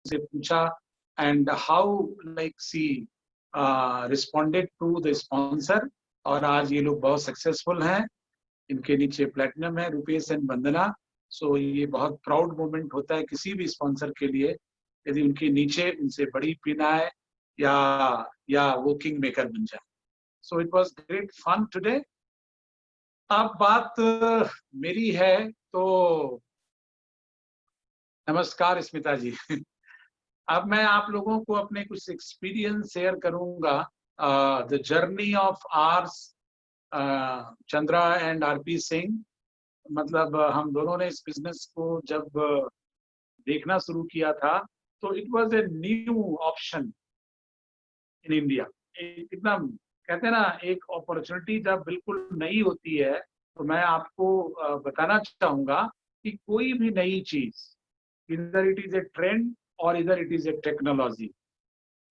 उनसे पूछा and how like she responded to the sponsor, और आज ये लोग बहुत सक्सेसफुल हैं। इनके नीचे प्लेटिनम है, रुपेश एंड वंदना। सो ये बहुत प्राउड मोमेंट होता है किसी भी स्पॉन्सर के लिए यदि उनके नीचे उनसे बड़ी पिन आए या वो किंग मेकर बन जाए। So it was great fun today. अब बात मेरी है तो नमस्कार स्मिता जी। अब मैं आप लोगों को अपने कुछ एक्सपीरियंस शेयर करूंगा। The journey of RS Chandra and RP Singh. मतलब हम दोनों ने इस बिजनेस को जब देखना शुरू किया था तो it was a new option in India. एकदम कहते हैं ना, एक अपॉर्चुनिटी जब बिल्कुल नई होती है तो मैं आपको बताना चाहूंगा कि कोई भी नई चीज, इधर इट इज ए ट्रेंड और इधर इट इज ए टेक्नोलॉजी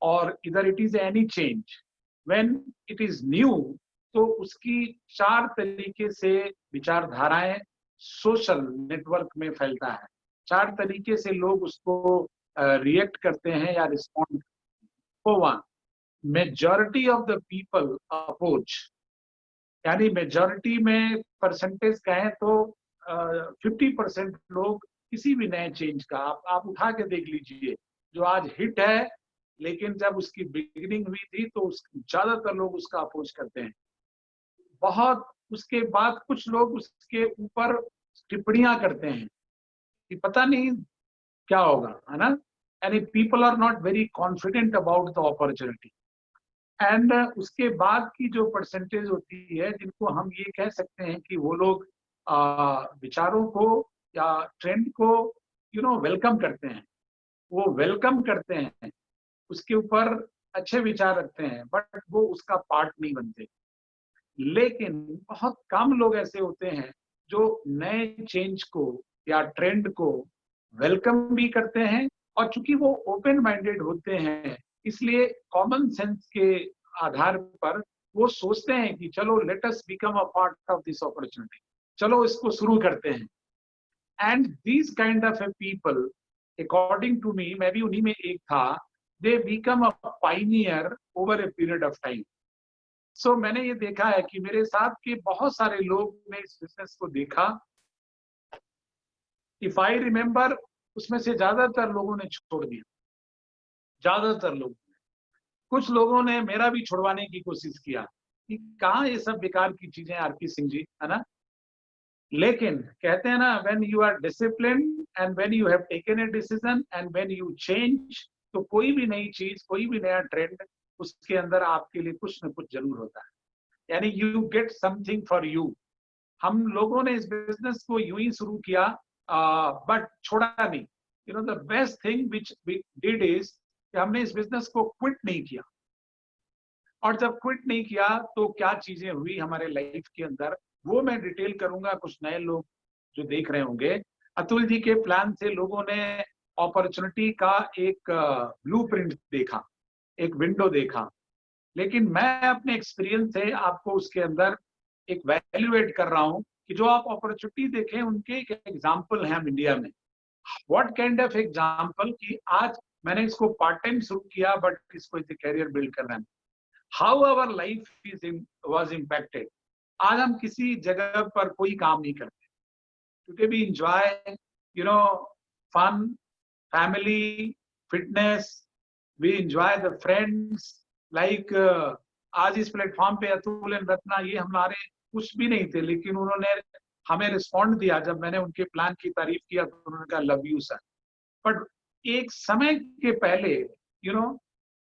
और इधर it is any change, when it is new तो उसकी चार तरीके से विचारधाराएं सोशल नेटवर्क में फैलता है। चार तरीके से लोग उसको रिएक्ट करते हैं या respond. For one, majority of the people oppose, यानी मेजॉरिटी में परसेंटेज कहें तो 50% लोग किसी भी नए चेंज का आप उठा के देख लीजिए जो आज हिट है, लेकिन जब उसकी बिगिनिंग हुई थी तो ज्यादातर लोग उसका अपोज करते हैं। बहुत उसके बाद कुछ लोग उसके ऊपर टिप्पणियां करते हैं कि पता नहीं क्या होगा, है ना। यानी people are not very confident about the opportunity. And उसके बाद की जो परसेंटेज होती है जिनको हम ये कह सकते हैं कि वो लोग विचारों को या ट्रेंड को वेलकम करते हैं, वो वेलकम करते हैं, उसके ऊपर अच्छे विचार रखते हैं, बट वो उसका पार्ट नहीं बनते। लेकिन बहुत कम लोग ऐसे होते हैं जो नए चेंज को या ट्रेंड को वेलकम भी करते हैं, और चूंकि वो ओपन माइंडेड होते हैं इसलिए कॉमन सेंस के आधार पर वो सोचते हैं कि चलो let us become a part of this opportunity, चलो इसको शुरू करते हैं। And these kind of a people, according to me, मैं भी उन्हीं में एक था, they become a pioneer over a period of time. So मैंने ये देखा है कि मेरे साथ के बहुत सारे लोग ने इस बिजनेस को देखा। इफ आई रिमेम्बर, उसमें से ज्यादातर लोगों ने छोड़ दिया, ज्यादातर लोग। कुछ लोगों ने मेरा भी छुड़वाने की कोशिश किया कि कहाँ ये सब बेकार की चीजें आरपी सिंह जी, है ना। लेकिन कहते हैं ना, when you are discipline and when you have taken a decision and when you change, तो कोई भी नई चीज, कोई भी नया ट्रेंड, उसके अंदर आपके लिए कुछ न कुछ जरूर होता है, यानी you get something for you. हम लोगों ने इस बिजनेस को यूं ही शुरू किया, बट छोड़ा नहीं। The best thing which we did is कि हमने इस बिजनेस को क्विट नहीं किया। और जब क्विट नहीं किया तो क्या चीजें हुई हमारे लाइफ के अंदर, वो मैं डिटेल करूंगा। कुछ नए लोग जो देख रहे होंगे, अतुल जी के प्लान से लोगों ने अपॉर्चुनिटी का एक ब्लूप्रिंट देखा, एक विंडो देखा, लेकिन मैं अपने एक्सपीरियंस से आपको उसके अंदर एक वैल्यूएट कर रहा हूं कि जो आप अपॉर्चुनिटी देखें उनके एक एग्जाम्पल है हम इंडिया में। व्हाट काइंड ऑफ एग्जाम्पल कि आज मैंने इसको पार्ट टाइम शुरू किया बट इसको इसे कैरियर बिल्ड कर रहे हैं। How our life is was impacted. आज हम किसी जगह पर कोई काम नहीं करते क्योंकि we enjoy fun, family, fitness, we enjoy the friends. Like आज इस प्लेटफॉर्म पे अतुल एंड रत्ना, ये हमारे कुछ भी नहीं थे, लेकिन उन्होंने हमें रिस्पॉन्ड दिया। जब मैंने उनके प्लान की तारीफ किया तो उन्होंने कहा लव यू सर। बट एक समय के पहले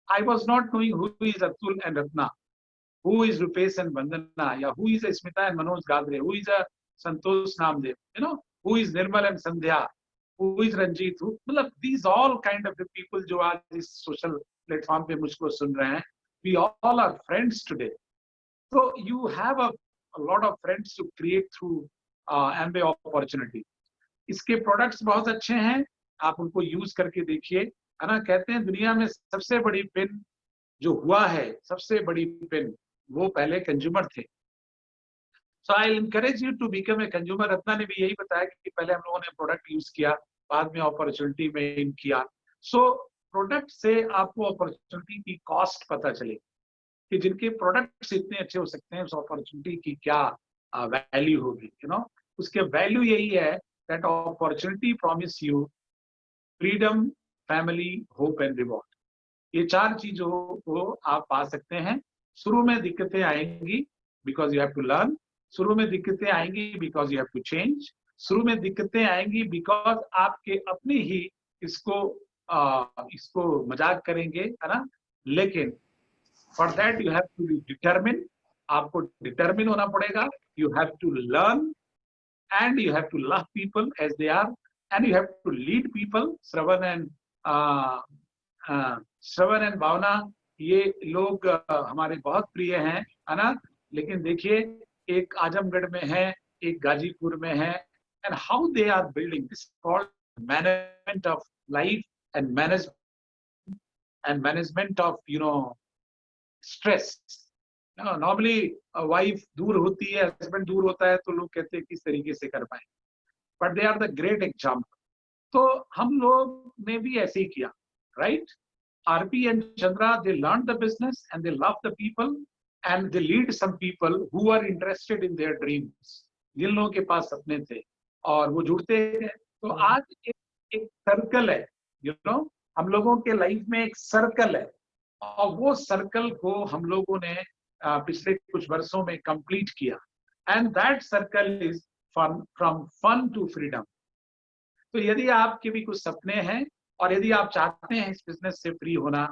आई was not knowing who is Atul and Ratna, who is Rupesh and Vandana, या who is Smita and Manoj Gadre, who is Santosh Namdev, who is Nirmal and Sandhya, who is Ranjit, मतलब these all kind of the people जो आज इस social platform पे मुझको सुन रहे हैं, we all are friends today. So you have a lot of friends to create through Amway opportunity. इसके products बहुत अच्छे हैं, आप उनको यूज करके देखिए, है ना। कहते हैं दुनिया में सबसे बड़ी पिन जो हुआ है, सबसे बड़ी पिन, वो पहले कंज्यूमर थे। So I encourage you to become a consumer. Ratna ने भी यही बताया कि पहले हम लोगों ने प्रोडक्ट यूज किया, बाद में अपॉर्चुनिटी में इन किया। सो प्रोडक्ट से आपको अपॉर्चुनिटी की कॉस्ट पता चलेगी कि जिनके प्रोडक्ट्स इतने अच्छे हो सकते हैं, उस अपॉर्चुनिटी की क्या वैल्यू होगी, उसके वैल्यू यही है that opportunity promise you freedom, family, hope and reward. ये 4 चीजों को आप पा सकते हैं। शुरू में दिक्कतें आएंगी because you have to learn, शुरू में दिक्कतें आएंगी because you have to change, शुरू में दिक्कतें आएंगी बिकॉज आपके अपने ही इसको मजाक करेंगे, है ना। लेकिन for that you have to be determine, आपको डिटरमिन होना पड़ेगा। You have to learn and you have to love people as they are, and you have to lead people. Shravan and Bhavna, ये लोग हमारे बहुत प्रिय हैं, है ना। लेकिन देखिए, एक आजमगढ़ में है, एक गाजीपुर में है, and how they are building this called management of life and management of stress. Normally wife दूर होती है, हस्बैंड दूर होता है, तो लोग कहते हैं किस तरीके से कर पाए, but they are the great example. तो हम लोग ने भी ऐसे ही किया, right. RP and Chandra, they learn the business and they love the people and they lead some people who are interested in their dreams. जिन लोगों के पास सपने थे और वो जुड़ते हैं। तो आज एक सर्कल है, हम लोगों के लाइफ में एक सर्कल है, और वो सर्कल को हम लोगों ने पिछले कुछ वर्षों में कंप्लीट किया, and that circle is from fun to freedom. तो यदि आपके भी कुछ सपने हैं, और यदि आप चाहते हैं इस बिजनेस से फ्री होना,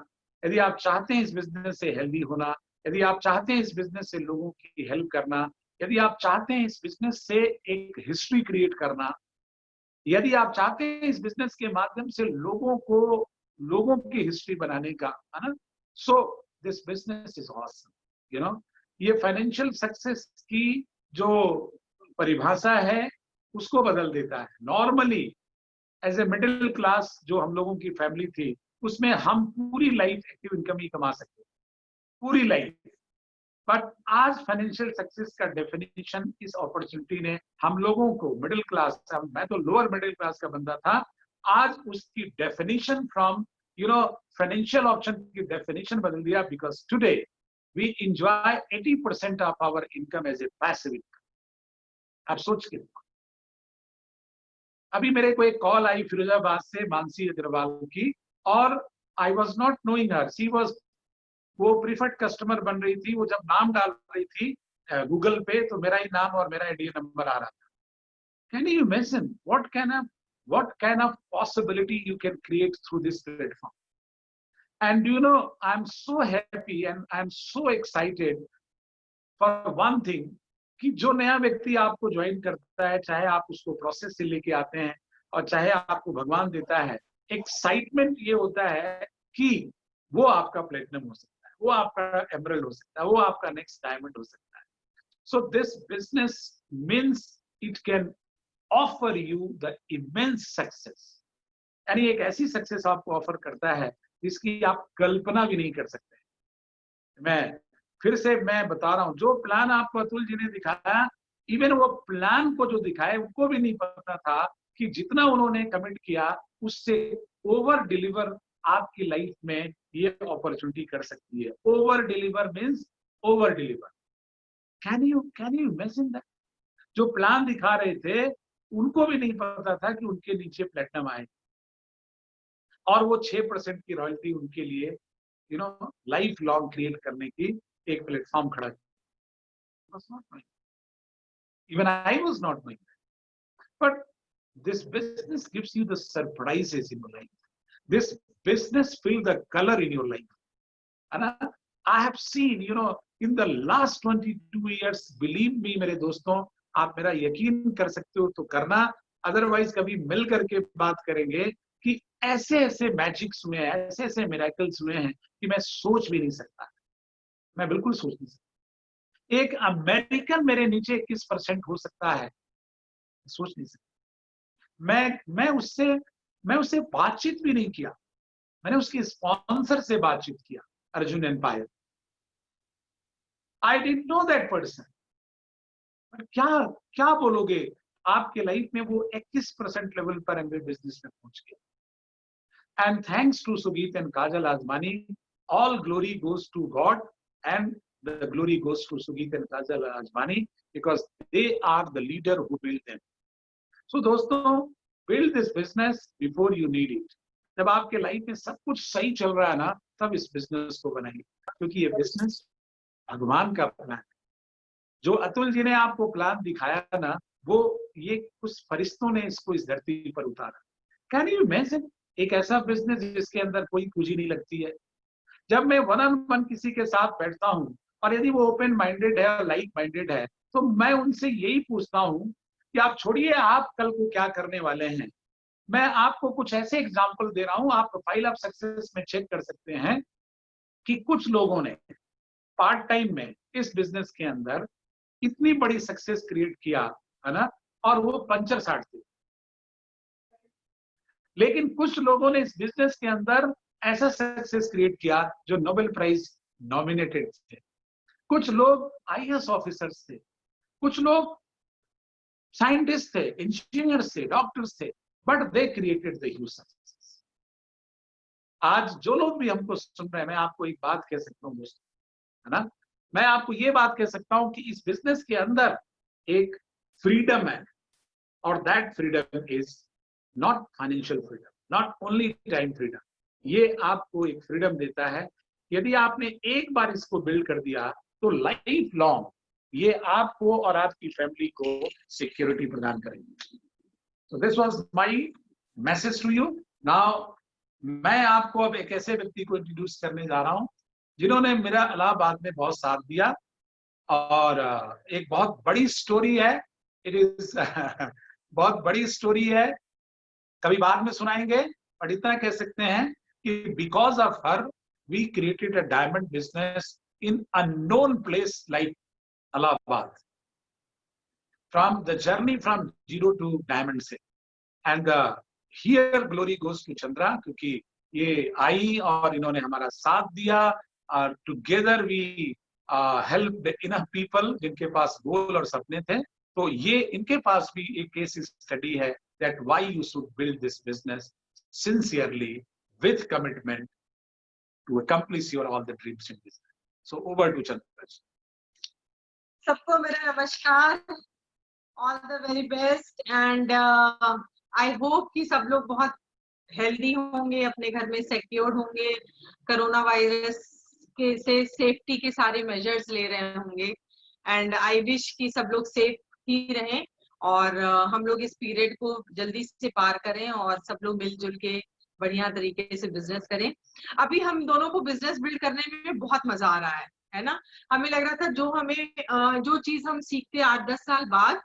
यदि आप चाहते हैं इस बिजनेस से हेल्दी होना, यदि आप चाहते हैं इस बिजनेस से लोगों की हेल्प करना, यदि आप चाहते हैं इस बिजनेस से एक हिस्ट्री क्रिएट करना, यदि आप चाहते हैं इस बिजनेस के माध्यम से लोगों की हिस्ट्री बनाने का, है ना, so this business is awesome. ये फाइनेंशियल सक्सेस की जो परिभाषा है उसको बदल देता है। Normally as a middle class जो हम लोगों की फैमिली थी, उसमें हम पूरी लाइफ एक्टिव इनकम ही कमा सकते, पूरी लाइफ। बट आज फाइनेंशियल सक्सेस का डेफिनेशन इस अपॉर्चुनिटी ने हम लोगों को, मिडिल क्लास, मैं तो लोअर मिडिल क्लास का बंदा था, आज उसकी डेफिनेशन फ्रॉम फाइनेंशियल ऑप्शन की डेफिनेशन बदल दिया। Because today we enjoy 80% of our income as a passive income. आप सोच के देखो, अभी मेरे को एक कॉल आई फिरोजाबाद से, मानसी अग्रवाल की, और I was not knowing her, she was, वो प्रीफर्ड कस्टमर बन रही थी। वो जब नाम डाल रही थी गूगल पे, तो मेरा ही नाम और मेरा आईडी नंबर आ रहा था। Can you imagine what kind of possibility you can create through this platform? And I'm so happy and I'm so excited for one thing, कि जो नया व्यक्ति आपको ज्वाइन करता है, चाहे आप उसको प्रोसेस से लेके आते हैं और चाहे आपको भगवान देता है, एक्साइटमेंट ये होता है कि वो आपका प्लेटिनम हो सकता है, वो आपका एमरल्ड हो सकता है, वो आपका नेक्स्ट डायमंड हो सकता है। सो this business means it can offer you the immense success, यानी एक ऐसी सक्सेस आपको ऑफर करता है जिसकी आप कल्पना भी नहीं कर सकते। मैं बता रहा हूं, जो प्लान आपको अतुल जी ने दिखाया, इवन वो प्लान को जो दिखाए उनको भी नहीं पता था कि जितना उन्होंने कमिट किया उससे ओवर डिलीवर आपकी लाइफ में ये अपॉर्चुनिटी कर सकती है। Over deliver means over deliver. Can you imagine that? जो प्लान दिखा रहे थे उनको भी नहीं पता था कि उनके नीचे प्लेटिनम आए, और वो 6% की रॉयल्टी उनके लिए लाइफ लॉन्ग क्रिएट करने की एक प्लेटफॉर्म खड़ा किया। Even I was not knowing that. But this business gives you the surprises in your life. This business fills the color in your life. And I have seen, in the last 22 years, believe me मेरे दोस्तों, आप मेरा यकीन कर सकते हो तो करना, अदरवाइज कभी मिल करके बात करेंगे कि ऐसे ऐसे मैजिक्स हुए हैं, ऐसे ऐसे मिरेकल्स हुए हैं कि मैं सोच भी नहीं सकता, मैं बिल्कुल सोच नहीं सकता। एक अमेरिकन मेरे नीचे 21% हो सकता है, सोच नहीं सकता। मैं उससे बातचीत भी नहीं किया, मैंने उसके स्पॉन्सर से बातचीत किया, Arjun empire. I didn't know that person. क्या बोलोगे, आपके लाइफ में वो 21% लेवल पर एमबीए बिजनेस में पहुंच गया। And thanks to Sugit and Kajal Azmani, all glory goes to God, and the glory goes to Sugit and Kajal Azmani because they are the leader who built them. So दोस्तों, build this business before you need it. जब आपके life में सब कुछ सही चल रहा है ना, तब इस बिजनेस को बनाइए, क्योंकि ये बिजनेस भगवान का प्लान है। जो अतुल जी ने आपको प्लान दिखाया ना, वो ये कुछ फरिश्तों ने इसको इस धरती पर उतारा। कैन यू इमेजिन एक ऐसा बिजनेस जिसके अंदर कोई पूंजी नहीं लगती है। जब मैं वन ऑन वन किसी के साथ बैठता हूँ और यदि वो ओपन माइंडेड है और लाइक माइंडेड है, तो मैं उनसे यही पूछता हूँ कि आप छोड़िए आप कल को क्या करने वाले हैं। मैं आपको कुछ ऐसे एग्जाम्पल दे रहा हूँ, आप प्रोफाइल ऑफ सक्सेस में चेक कर सकते हैं कि कुछ लोगों ने पार्ट टाइम में इस बिजनेस के अंदर इतनी बड़ी सक्सेस क्रिएट किया है ना, और वो पंचर साट थे। लेकिन कुछ लोगों ने इस बिजनेस के अंदर ऐसा सक्सेस क्रिएट किया जो नोबेल प्राइज नॉमिनेटेड थे। कुछ लोग आईएएस ऑफिसर्स थे, कुछ लोग साइंटिस्ट थे, इंजीनियर्स थे, डॉक्टर्स थे, but they created the huge success. आज जो लोग भी हमको सुन रहे हैं, मैं आपको एक बात कह सकता हूँ दोस्तों, है ना, मैं आपको ये बात कह सकता हूँ कि इस बिजनेस के अंदर एक फ्रीडम है, और that freedom is not financial freedom, not only time freedom. ये आपको एक फ्रीडम देता है, यदि आपने एक बार इसको बिल्ड कर दिया तो लाइफ लॉन्ग ये आपको और आपकी फैमिली को सिक्योरिटी प्रदान करेंगे। So this was my message to you. Now मैं आपको अब एक ऐसे व्यक्ति को इंट्रोड्यूस करने जा रहा हूं जिन्होंने मेरा इलाहाबाद में बहुत साथ दिया, और एक बहुत बड़ी स्टोरी है। इट इज बहुत बड़ी स्टोरी है, कभी बाद में सुनाएंगे, पर इतना कह सकते हैं कि because of her we created a diamond business in unknown place like Allahabad, from the journey from zero to diamond से, and here glory goes to Chandra, क्योंकि ये आई और इन्होंने हमारा साथ दिया, और together we help enough people जिनके पास गोल और सपने थे। तो ये इनके पास भी एक केस स्टडी है that why you should build this business sincerely with commitment to accomplish your all the dreams in business. So over to Chandra. सबको मेरा नमस्कार, all the very best, and I hope कि सब लोग बहुत healthy होंगे, अपने घर में सिक्योर्ड होंगे, कोरोना वायरस के से सेफ्टी के सारे मेजर्स ले रहे होंगे, एंड आई विश कि सब लोग सेफ ही रहें और हम लोग इस पीरियड को जल्दी से पार करें और सब लोग मिलजुल के बढ़िया तरीके से बिजनेस करें। अभी हम दोनों को बिजनेस बिल्ड करने में बहुत मजा आ रहा है ना। हमें लग रहा था जो चीज हम सीखते 8-10 साल बाद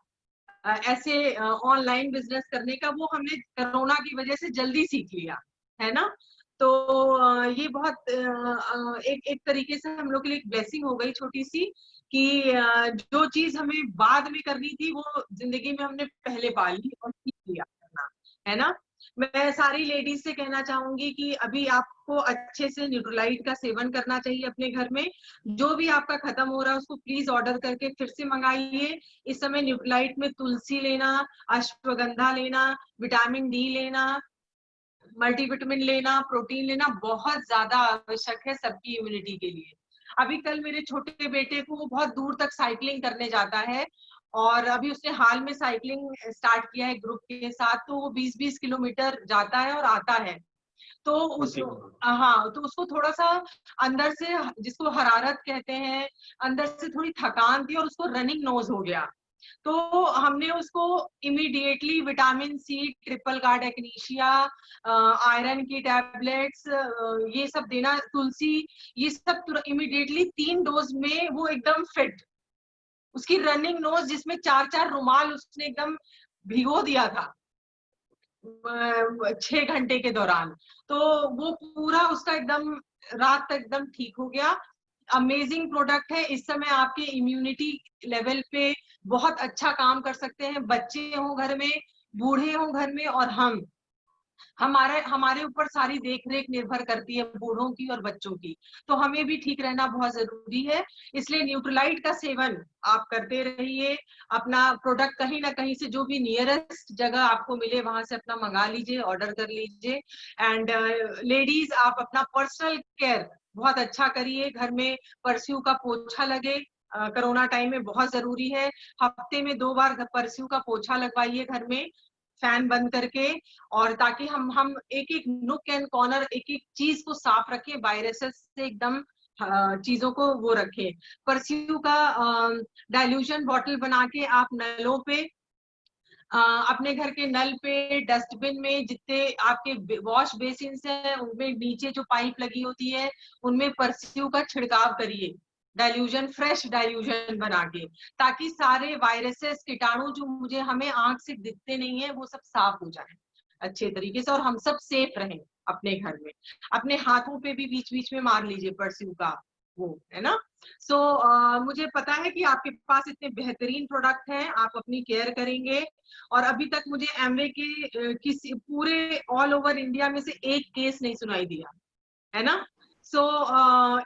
ऐसे ऑनलाइन बिजनेस करने का, वो हमने कोरोना की वजह से जल्दी सीख लिया है ना। तो ये बहुत एक तरीके से हम लोग के लिए एक ब्लेसिंग हो गई छोटी सी, कि जो चीज हमें बाद में करनी थी वो जिंदगी में हमने पहले पा ली और सीख लिया करना, है ना। मैं सारी लेडीज से कहना चाहूंगी कि अभी आपको अच्छे से न्यूट्रोलाइट का सेवन करना चाहिए अपने घर में। जो भी आपका खत्म हो रहा है उसको प्लीज ऑर्डर करके फिर से मंगाइए। इस समय न्यूट्रोलाइट में तुलसी लेना, अश्वगंधा लेना, विटामिन डी लेना, मल्टीविटामिन लेना, प्रोटीन लेना बहुत ज्यादा आवश्यक है सबकी इम्यूनिटी के लिए। अभी कल मेरे छोटे बेटे को, वो बहुत दूर तक साइकिलिंग करने जाता है और अभी उसने हाल में साइकिलिंग स्टार्ट किया है ग्रुप के साथ, तो वो 20-20 किलोमीटर जाता है और आता है। तो उसको थोड़ा सा अंदर से, जिसको हरारत कहते हैं, अंदर से थोड़ी थकान थी और उसको रनिंग नोज हो गया। तो हमने उसको immediately vitamin C, triple guard echinacea, iron की टैबलेट्स, ये सब देना, तुलसी, ये सब इमीडिएटली 3 डोज में वो एकदम फिट। उसकी रनिंग नोज जिसमें 4-4 रुमाल उसने एकदम भिगो दिया था 6 घंटे के दौरान, तो वो पूरा उसका एकदम रात तक एकदम ठीक हो गया। अमेजिंग प्रोडक्ट है। इस समय आपके इम्यूनिटी लेवल पे बहुत अच्छा काम कर सकते हैं। बच्चे हों घर में, बूढ़े हों घर में, और हम हमारे ऊपर सारी देख रेख निर्भर करती है, बूढ़ों की और बच्चों की, तो हमें भी ठीक रहना बहुत जरूरी है। इसलिए न्यूट्रलाइट का सेवन आप करते रहिए। अपना प्रोडक्ट कहीं ना कहीं से जो भी नियरेस्ट जगह आपको मिले वहां से अपना मंगा लीजिए, ऑर्डर कर लीजिए। एंड लेडीज आप अपना पर्सनल केयर बहुत अच्छा करिए। घर में परस्यू का पोछा लगे, कोरोना टाइम में बहुत जरूरी है। हफ्ते में 2 बार परस्यू का पोछा लगवाइए घर में, फैन बंद करके, और ताकि हम एक एक नुक एंड कॉर्नर, एक एक चीज को साफ रखें, वायरसेस से एकदम चीजों को वो रखें। परस्यू का डाइल्यूशन बॉटल बना के आप नलों पे, अपने घर के नल पे, डस्टबिन में, जितने आपके वॉश बेसिन है उनमें नीचे जो पाइप लगी होती है उनमें परस्यू का छिड़काव करिए, डाइल्यूशन, फ्रेश डाइल्यूशन बना के, ताकि सारे वायरसेस, कीटाणु जो मुझे हमें आंख से दिखते नहीं है वो सब साफ हो जाए अच्छे तरीके से, और हम सब सेफ रहें अपने घर में। अपने हाथों पे भी बीच बीच में मार लीजिए परस्यू का वो, है ना। सो मुझे पता है कि आपके पास इतने बेहतरीन प्रोडक्ट हैं, आप अपनी केयर करेंगे। और अभी तक मुझे एमवे के किसी पूरे ऑल ओवर इंडिया में से एक केस नहीं सुनाई दिया, है ना। सो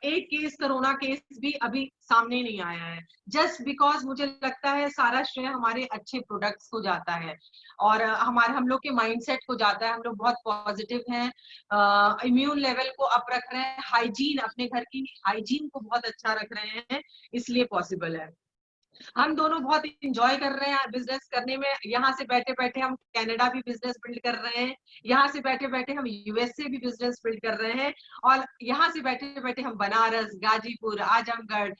एक केस, कोरोना केस भी अभी सामने नहीं आया है, जस्ट बिकॉज मुझे लगता है सारा श्रेय हमारे अच्छे प्रोडक्ट्स को जाता है, और हम लोग के माइंडसेट को जाता है। हम लोग बहुत पॉजिटिव हैं, इम्यून लेवल को अप रख रहे हैं, हाइजीन, अपने घर की हाइजीन को बहुत अच्छा रख रहे हैं, इसलिए पॉसिबल है। हम दोनों बहुत इंजॉय कर रहे हैं बिजनेस करने में। यहाँ से बैठे बैठे हम कनाडा भी बिजनेस बिल्ड कर रहे हैं, यहाँ से बैठे बैठे हम यूएसए भी बिजनेस बिल्ड कर रहे हैं, और यहाँ से बैठे बैठे हम बनारस, गाजीपुर, आजमगढ़,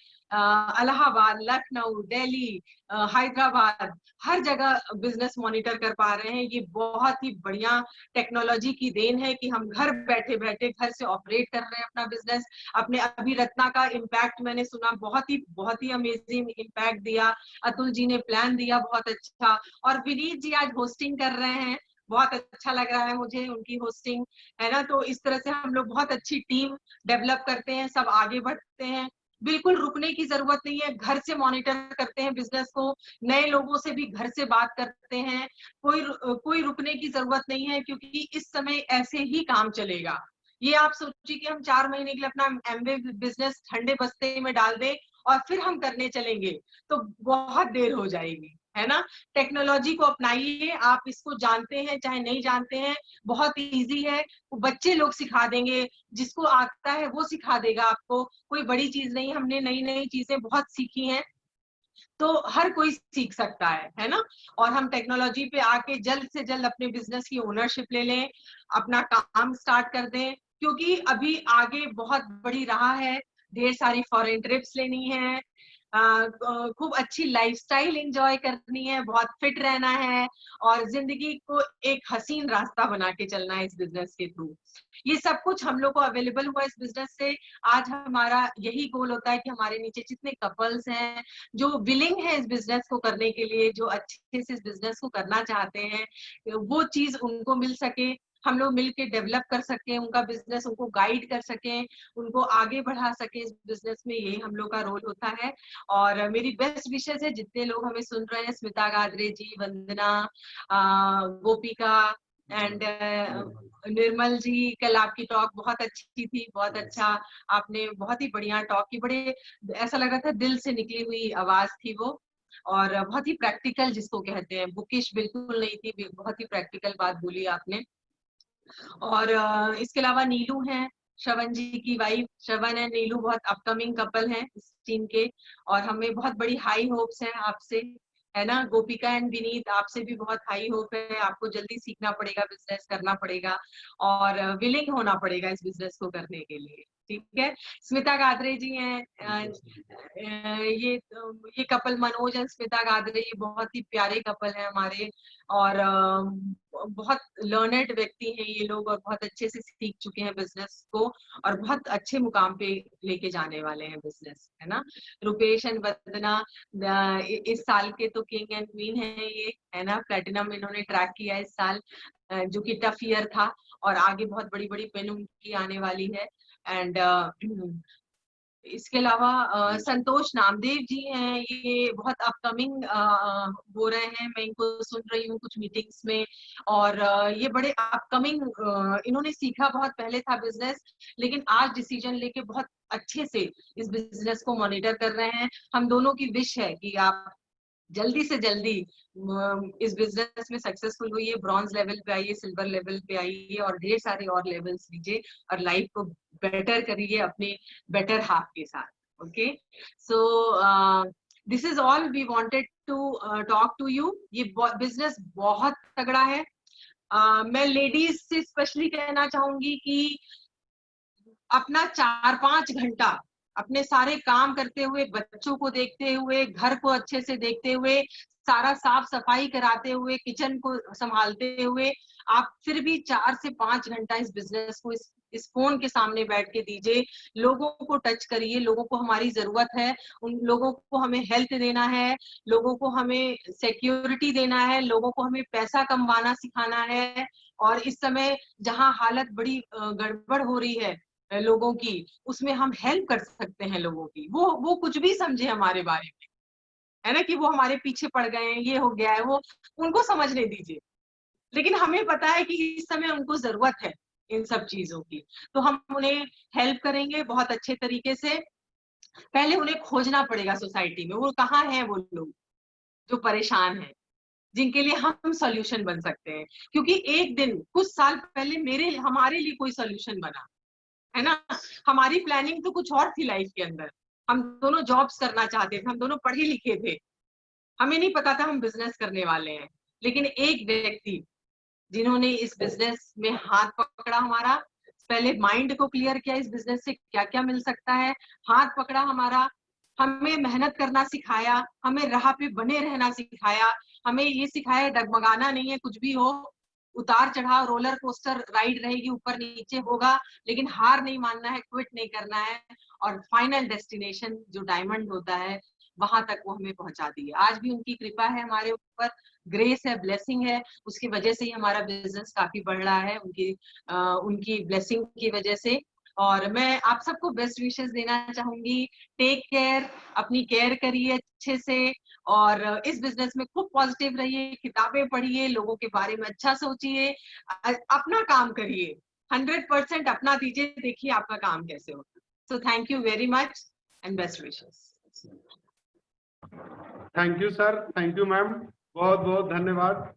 इलाहाबाद, लखनऊ, दिल्ली, हैदराबाद, हर जगह बिजनेस मॉनिटर कर पा रहे हैं। ये बहुत ही बढ़िया टेक्नोलॉजी की देन है कि हम घर बैठे बैठे घर से ऑपरेट कर रहे हैं अपना बिजनेस। अपने अभी रत्ना का इम्पैक्ट मैंने सुना, बहुत ही अमेजिंग इम्पैक्ट दिया। अतुल जी ने प्लान दिया बहुत अच्छा, और विनीत जी आज होस्टिंग कर रहे हैं, बहुत अच्छा लग रहा है मुझे उनकी होस्टिंग, है ना। तो इस तरह से हम लोग बहुत अच्छी टीम डेवलप करते हैं, सब आगे बढ़ते हैं। बिल्कुल रुकने की जरूरत नहीं है, घर से मॉनिटर करते हैं बिजनेस को, नए लोगों से भी घर से बात करते हैं। कोई रुकने की जरूरत नहीं है, क्योंकि इस समय ऐसे ही काम चलेगा। ये आप सोचिए कि हम 4 महीने के लिए अपना एमवे बिजनेस ठंडे बस्ते में डाल दें और फिर हम करने चलेंगे तो बहुत देर हो जाएगी, है ना। टेक्नोलॉजी को अपनाइए, आप इसको जानते हैं चाहे नहीं जानते हैं, बहुत इजी है, बच्चे लोग सिखा देंगे, जिसको आता है वो सिखा देगा आपको, कोई बड़ी चीज नहीं। हमने नई नई चीजें बहुत सीखी हैं, तो हर कोई सीख सकता है ना। और हम टेक्नोलॉजी पे आके जल्द से जल्द अपने बिजनेस की ओनरशिप ले लें, अपना काम स्टार्ट कर दें, क्योंकि अभी आगे बहुत बड़ी राह है, ढेर सारी फॉरेन ट्रिप्स लेनी है, खूब अच्छी लाइफस्टाइल एंजॉय करनी है, बहुत फिट रहना है, और जिंदगी को एक हसीन रास्ता बना के चलना है इस बिजनेस के थ्रू। ये सब कुछ हम लोग को अवेलेबल हुआ इस बिजनेस से। आज हमारा यही गोल होता है कि हमारे नीचे जितने कपल्स हैं जो विलिंग है इस बिजनेस को करने के लिए, जो अच्छे से इस बिजनेस को करना चाहते हैं, वो चीज उनको मिल सके, हम लोग मिलके डेवलप कर सकें उनका बिजनेस, उनको गाइड कर सकें, उनको आगे बढ़ा सके इस बिजनेस में, यही हम लोग का रोल होता है। और मेरी बेस्ट विशेष है, जितने लोग हमें सुन रहे हैं, स्मिता गाद्रे जी, वंदना, गोपिका एंड निर्मल जी, कल आपकी टॉक बहुत अच्छी थी, बहुत अच्छा, आपने बहुत ही बढ़िया टॉक की, बड़े ऐसा लग रहा था दिल से निकली हुई आवाज थी वो, और बहुत ही प्रैक्टिकल जिसको कहते हैं, बुकिश बिल्कुल नहीं थी, बहुत ही प्रैक्टिकल बात बोली आपने। और इसके अलावा नीलू हैं, श्रवण जी की वाइफ, श्रवण है नीलू बहुत अपकमिंग कपल हैं इस टीम के, और हमें बहुत बड़ी हाई होप्स हैं आपसे, है ना। गोपिका एंड विनीत, आपसे भी बहुत हाई होप है, आपको जल्दी सीखना पड़ेगा, बिजनेस करना पड़ेगा, और विलिंग होना पड़ेगा इस बिजनेस को करने के लिए, ठीक है। स्मिता गाद्रे जी हैं, ये कपल मनोज एंड स्मिता गाद्रे, ये बहुत ही प्यारे कपल हैं हमारे, और बहुत लर्नेड व्यक्ति हैं ये लोग, और बहुत अच्छे से सीख चुके हैं बिजनेस को, और बहुत अच्छे मुकाम पे लेके जाने वाले हैं बिजनेस, है ना। रुपेश एंड वंदना इस साल के तो किंग एंड क्वीन है ये, है ना। प्लेटिनम इन्होंने ट्रैक किया इस साल, जो कि टफ ईयर था, और आगे बहुत बड़ी बड़ी पिन उनकी आने वाली है। एंड इसके अलावा संतोष नामदेव जी हैं, ये बहुत अपकमिंग हो रहे हैं, मैं इनको सुन रही हूँ कुछ मीटिंग्स में, और ये बड़े अपकमिंग, इन्होंने सीखा बहुत पहले था बिजनेस, लेकिन आज डिसीजन लेके बहुत अच्छे से इस बिजनेस को मॉनिटर कर रहे हैं। हम दोनों की विश है कि आप जल्दी से जल्दी इस बिजनेस में सक्सेसफुल हुई है, ब्रॉन्ज लेवल पे आइए, सिल्वर लेवल पे आइए, और ढेर सारे और लेवल्स लीजिए और लाइफ को बेटर करिए अपने बेटर हाफ के साथ। Okay, so this is all we wanted to talk to you. ये बिजनेस बहुत तगड़ा है। मैं लेडीज से स्पेशली कहना चाहूंगी कि अपना 4-5 घंटा अपने सारे काम करते हुए, बच्चों को देखते हुए, घर को अच्छे से देखते हुए, सारा साफ सफाई कराते हुए, किचन को संभालते हुए, आप फिर भी 4 से 5 घंटा इस बिजनेस को इस फोन के सामने बैठ के दीजिए। लोगों को टच करिए, लोगों को हमारी जरूरत है, उन लोगों को हमें हेल्थ देना है, लोगों को हमें सिक्योरिटी देना है, लोगों को हमें पैसा कमाना सिखाना है। और इस समय जहां हालत बड़ी गड़बड़ हो रही है लोगों की, उसमें हम हेल्प कर सकते हैं लोगों की। वो कुछ भी समझे हमारे बारे में, है ना, कि वो हमारे पीछे पड़ गए हैं, ये हो गया है, वो उनको समझने दीजिए, लेकिन हमें पता है कि इस समय उनको जरूरत है इन सब चीजों की, तो हम उन्हें हेल्प करेंगे बहुत अच्छे तरीके से। पहले उन्हें खोजना पड़ेगा सोसाइटी में, वो कहाँ है वो लोग जो परेशान हैं, जिनके लिए हम सॉल्यूशन बन सकते हैं। क्योंकि एक दिन कुछ साल पहले हमारे लिए कोई सॉल्यूशन बना, है ना। हमारी प्लानिंग तो कुछ और थी लाइफ के अंदर, हम दोनों जॉब्स करना चाहते थे, हम दोनों पढ़े लिखे थे, हमें नहीं पता था हम बिजनेस करने वाले हैं। लेकिन एक व्यक्ति जिन्होंने इस बिजनेस में हाथ पकड़ा हमारा, पहले माइंड को क्लियर किया इस बिजनेस से क्या क्या मिल सकता है, हाथ पकड़ा हमारा, हमें मेहनत करना सिखाया, हमें राह पे बने रहना सिखाया, हमें ये सिखाया डगमगाना नहीं है, कुछ भी हो, उतार चढ़ाव रोलर कोस्टर राइड रहेगी, ऊपर नीचे होगा, लेकिन हार नहीं मानना है, क्विट नहीं करना है, और फाइनल डेस्टिनेशन जो डायमंड होता है वहां तक वो हमें पहुंचा दी है। आज भी उनकी कृपा है हमारे ऊपर, ग्रेस है, ब्लेसिंग है, उसकी वजह से ही हमारा बिजनेस काफी बढ़ रहा है, उनकी ब्लेसिंग की वजह से। और मैं आप सबको बेस्ट विशेस देना चाहूंगी। टेक केयर, अपनी केयर करिए अच्छे से, और इस बिजनेस में खूब पॉजिटिव रहिए, किताबें पढ़िए, लोगों के बारे में अच्छा सोचिए, अपना काम करिए, 100% अपना दीजिए, देखिए आपका काम कैसे होता है। So thank you very much and best wishes. Thank you sir, thank you ma'am, बहुत बहुत धन्यवाद।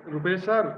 रुपेश सर।